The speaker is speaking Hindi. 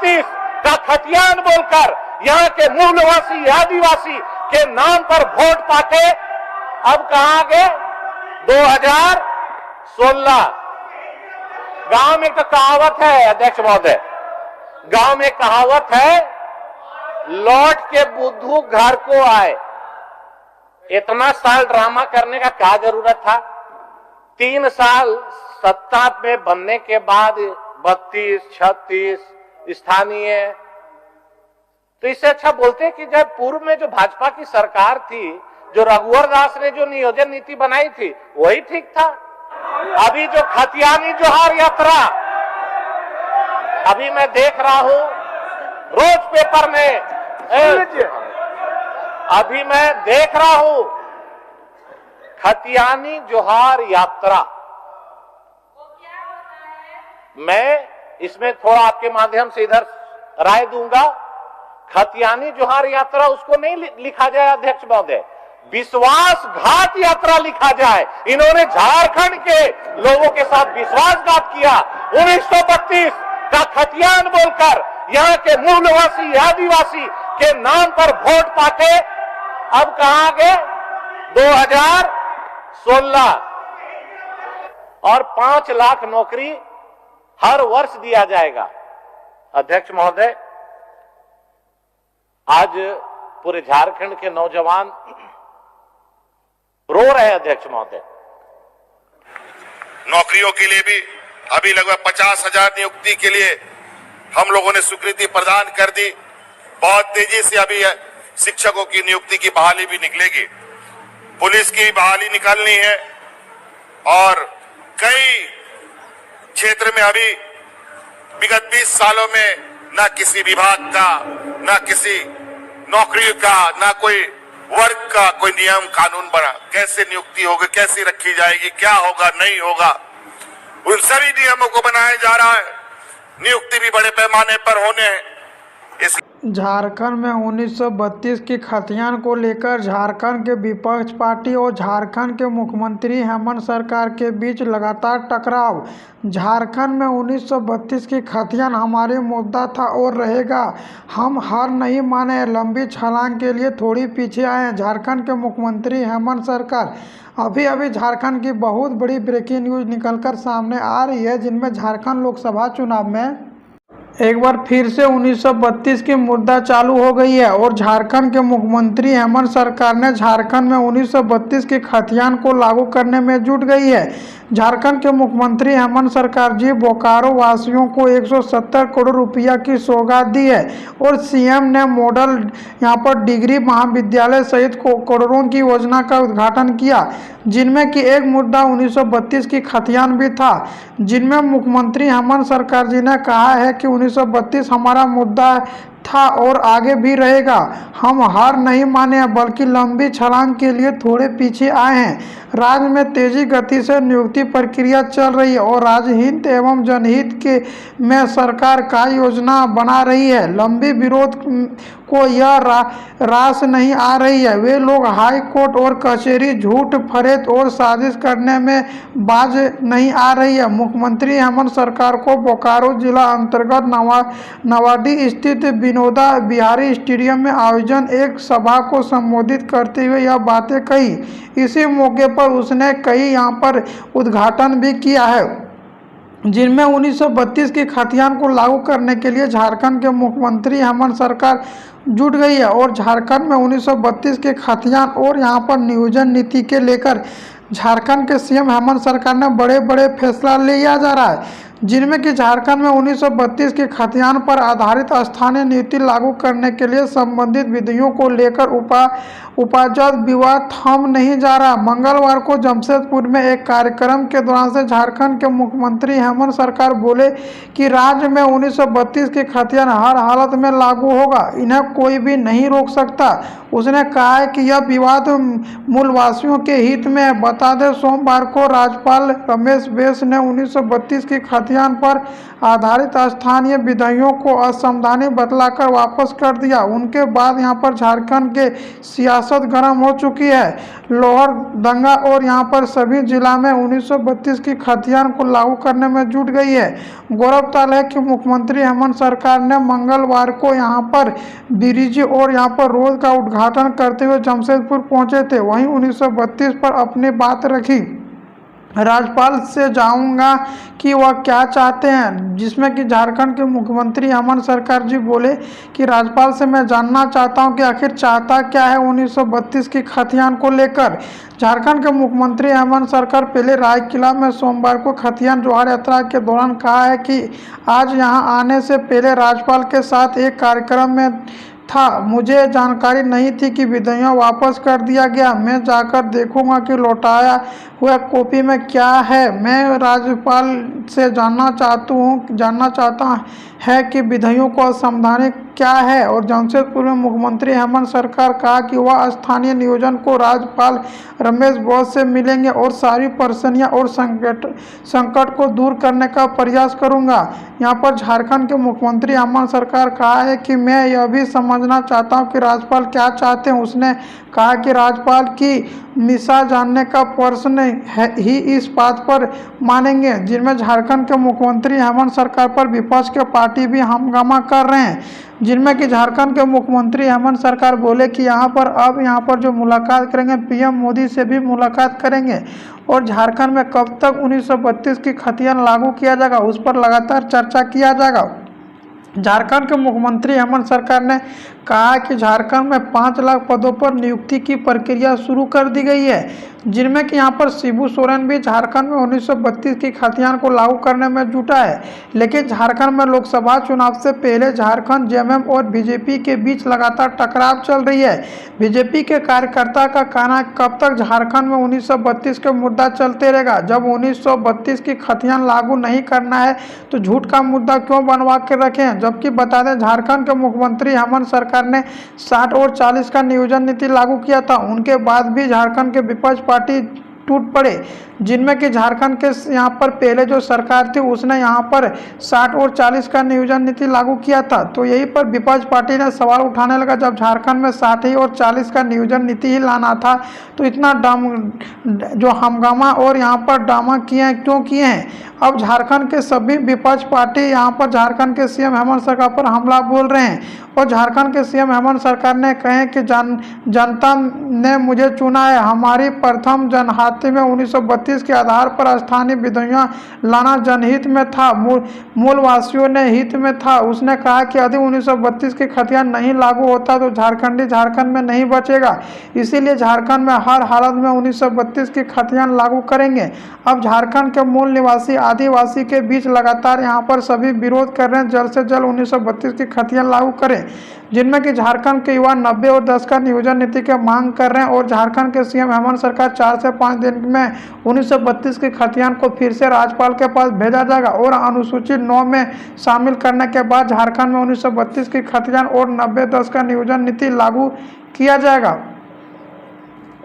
1932 का खतियान बोलकर यहाँ के मूलवासी आदिवासी के नाम पर वोट पाके अब कहां गए? 2016। गांव में तो कहावत है अध्यक्ष महोदय, गांव में कहावत है, लौट के बुद्धू घर को आए। इतना साल ड्रामा करने का क्या जरूरत था? 3 साल सत्ता में बनने के बाद 32, 36 स्थानीय, तो इससे अच्छा बोलते कि जब पूर्व में जो भाजपा की सरकार थी, जो रघुवर दास ने जो नियोजन नीति बनाई थी, वही ठीक था। अभी जो खतियानी जोहार यात्रा अभी मैं देख रहा हूं रोज पेपर में, अभी मैं देख रहा हूं खतियानी जोहार यात्रा। मैं इसमें थोड़ा आपके माध्यम से इधर राय दूंगा। खतियानी जोहार यात्रा उसको नहीं लिखा जाए अध्यक्ष महोदय, विश्वासघात यात्रा लिखा जाए। इन्होंने झारखंड के लोगों के साथ विश्वासघात किया। 1932 का खतियान बोलकर यहाँ के मूलवासी आदिवासी के नाम पर वोट पाके अब कहां गए? 2016। और 5 लाख नौकरी हर वर्ष दिया जाएगा। अध्यक्ष महोदय, आज पूरे झारखंड के नौजवान रो रहे हैं अध्यक्ष महोदय। नौकरियों के लिए भी अभी लगभग 50,000 नियुक्ति के लिए हम लोगों ने स्वीकृति प्रदान कर दी। बहुत तेजी से अभी शिक्षकों की नियुक्ति की बहाली भी निकलेगी, पुलिस की बहाली निकालनी है, और कई क्षेत्र में अभी विगत 20 सालों में न किसी विभाग का, न किसी नौकरी का, न कोई वर्ग का कोई नियम कानून बना। कैसे नियुक्ति होगी, कैसे रखी जाएगी, क्या होगा, नहीं होगा, उन सभी नियमों को बनाया जा रहा है। नियुक्ति भी बड़े पैमाने पर होने हैं। झारखंड में 1932 की खतियान को लेकर झारखंड के विपक्ष पार्टी और झारखंड के मुख्यमंत्री हेमंत सरकार के बीच लगातार टकराव। झारखंड में 1932 की खतियान हमारी मुद्दा था और रहेगा। हम हार नहीं माने, लंबी छलांग के लिए थोड़ी पीछे आए हैं। झारखंड के मुख्यमंत्री हेमंत सरकार। अभी झारखंड की बहुत बड़ी ब्रेकिंग न्यूज निकलकर सामने आ रही है, जिनमें झारखंड लोकसभा चुनाव में एक बार फिर से 1932 की मुद्दा चालू हो गई है और झारखंड के मुख्यमंत्री हेमंत सरकार ने झारखंड में 1932 की खतियान को लागू करने में जुट गई है। झारखंड के मुख्यमंत्री हेमंत सरकार जी बोकारो वासियों को 170 करोड़ रुपया की सौगात दी है और सीएम ने मॉडल यहां पर डिग्री महाविद्यालय सहित करोड़ों की योजना का उद्घाटन किया, जिनमें कि एक मुद्दा 1932 की खतियान भी था, जिनमें मुख्यमंत्री हेमंत सरकार जी ने कहा है कि 1932 हमारा मुद्दा था और आगे भी रहेगा। हम हार नहीं माने बल्कि लंबी छलांग के लिए थोड़े पीछे आए हैं। राज्य में तेजी गति से नियुक्ति प्रक्रिया चल रही है और राजहित एवं जनहित के में सरकार का योजना बना रही है। लंबी विरोध को यह रास नहीं आ रही है। वे लोग हाई कोर्ट और कचहरी झूठ फरेब और साजिश करने में बाज नहीं आ रही है। मुख्यमंत्री हेमंत सरकार को बोकारो जिला अंतर्गत नवाडी स्थित विनोदा बिहारी स्टेडियम में आयोजन एक सभा को संबोधित करते हुए यह बातें कही। इसी मौके पर उसने कई यहाँ पर उद्घाटन भी किया है, जिनमें 1932 की खतियान को लागू करने के लिए झारखंड के मुख्यमंत्री हेमंत सरकार जुट गई है और झारखंड में 1932 के खतियान और यहाँ पर नियोजन नीति के लेकर झारखंड के सीएम हेमंत सरकार ने बड़े बड़े फैसला लिया जा रहा है, जिनमें कि झारखंड में 1932 के खतियान पर आधारित स्थानीय नीति लागू करने के लिए संबंधित विधियों को लेकर उपाजत विवाद थम नहीं जा रहा। मंगलवार को जमशेदपुर में एक कार्यक्रम के दौरान से झारखंड के मुख्यमंत्री हेमंत सरकार बोले कि राज्य में 1932 के खतियान हर हालत में लागू होगा, इन्हें कोई भी नहीं रोक सकता। उसने कहा है कि यह विवाद मूलवासियों के हित में बता बता दें, सोमवार को राज्यपाल रमेश बैस ने 1932 की खतियान पर आधारित स्थानीय विधेयकों को असंवैधानिक बतलाकर वापस कर दिया। उनके बाद यहां पर झारखंड के सियासत गर्म हो चुकी है। लोहर दंगा और यहां पर सभी जिला में 1932 की खतियान को लागू करने में जुट गई है। गौरतलब है कि मुख्यमंत्री हेमंत सरकार ने मंगलवार को यहां पर ब्रिज और यहां पर रोड का उद्घाटन करते हुए जमशेदपुर पहुंचे थे। वहीं 1932 पर अपनी बात रखी। राज्यपाल से जाऊंगा कि वह क्या चाहते हैं, जिसमें कि झारखंड के मुख्यमंत्री हेमंत सरकार जी बोले कि राज्यपाल से मैं जानना चाहता हूं कि आखिर चाहता क्या है 1932 की खतियान को लेकर। झारखंड के मुख्यमंत्री हेमंत सरकार पहले राय किला में सोमवार को खतियान जोहार यात्रा के दौरान कहा है कि आज यहां आने से पहले राज्यपाल के साथ एक कार्यक्रम में था। मुझे जानकारी नहीं थी कि विधेयक वापस कर दिया गया। मैं जाकर देखूंगा कि लौटाया हुआ कॉपी में क्या है। मैं राज्यपाल से जानना चाहता है कि विधेयकों को असंवैधानिक क्या है। और जमशेदपुर में मुख्यमंत्री हेमंत सरकार कहा कि वह स्थानीय नियोजन को राज्यपाल रमेश बैस से मिलेंगे और सारी परेशानियां और संकट को दूर करने का प्रयास करूंगा। यहां पर झारखंड के मुख्यमंत्री हेमंत सरकार कहा है कि मैं यह भी समझना चाहता हूं कि राज्यपाल क्या चाहते हैं। उसने कहा कि राज्यपाल की मिसा जानने का प्रश्न है ही इस बात पर मानेंगे, जिनमें झारखंड के मुख्यमंत्री हेमंत सरकार पर विपक्ष के पार्टी भी हंगामा कर रहे हैं। जिनमें कि झारखंड के मुख्यमंत्री हेमंत सरकार बोले कि यहाँ पर जो मुलाकात करेंगे पीएम मोदी से भी मुलाकात करेंगे और झारखंड में कब तक 1932 की खतियान लागू किया जाएगा उस पर लगातार चर्चा किया जाएगा। झारखंड के मुख्यमंत्री हेमंत सरकार ने कहा कि झारखंड में 5 लाख पदों पर नियुक्ति की प्रक्रिया शुरू कर दी गई है, जिनमें कि यहां पर शिबू सोरेन भी झारखंड में 1932 की खतियान को लागू करने में जुटा है। लेकिन झारखंड में लोकसभा चुनाव से पहले झारखंड जेएमएम और बीजेपी के बीच लगातार टकराव चल रही है। बीजेपी के कार्यकर्ता का कहना है कब तक झारखंड में 1932 के मुद्दा चलते रहेगा। जब 1932 की खतियान लागू नहीं करना है तो झूठ का मुद्दा क्यों बनवा के रखें। जबकि बता दें, झारखंड के मुख्यमंत्री हेमंत सरकार ने 60 और 40 का नियोजन नीति लागू किया था। उनके बाद भी झारखंड के विपक्ष पार्टी टूट पड़े, जिनमें कि झारखंड के यहाँ पर पहले जो सरकार थी उसने यहाँ पर 60 और 40 का नियोजन नीति लागू किया था। तो यही पर विपक्ष पार्टी ने सवाल उठाने लगा, जब झारखंड में 60 और 40 का नियोजन नीति ही लाना था तो इतना जो हंगामा और यहाँ पर ड्रामा क्यों किए हैं। अब झारखंड के सभी विपक्ष पार्टी यहाँ पर झारखंड के सीएम हेमंत सरकार पर हमला बोल रहे हैं और झारखंड के सीएम हेमंत सरकार ने कहे कि जनता ने मुझे चुना है। हमारी प्रथम जनहाति में 1932 के आधार पर स्थानीय विधेयक लाना जनहित में था, मूलवासियों ने हित में था। उसने कहा कि यदि 1932 की खतियान नहीं लागू होता तो झारखंडी झारखंड में नहीं बचेगा, इसीलिए झारखंड में हर हालत में 1932 की खतियान लागू करेंगे। अब झारखंड के मूल निवासी आदिवासी के बीच लगातार यहाँ पर सभी विरोध कर रहे हैं जल्द से जल्द 1932 की खतियान लागू करें, जिनमें कि झारखंड के युवा 90 और 10 का नियोजन नीति की मांग कर रहे हैं। और झारखंड के सीएम हेमंत सरकार 4 से 5 दिन में 1932 की खतियान को फिर से राज्यपाल के पास भेजा जाएगा और अनुसूची 9 में शामिल करने के बाद झारखंड में 1932 की खतियान और 90-10 का नियोजन नीति लागू किया जाएगा।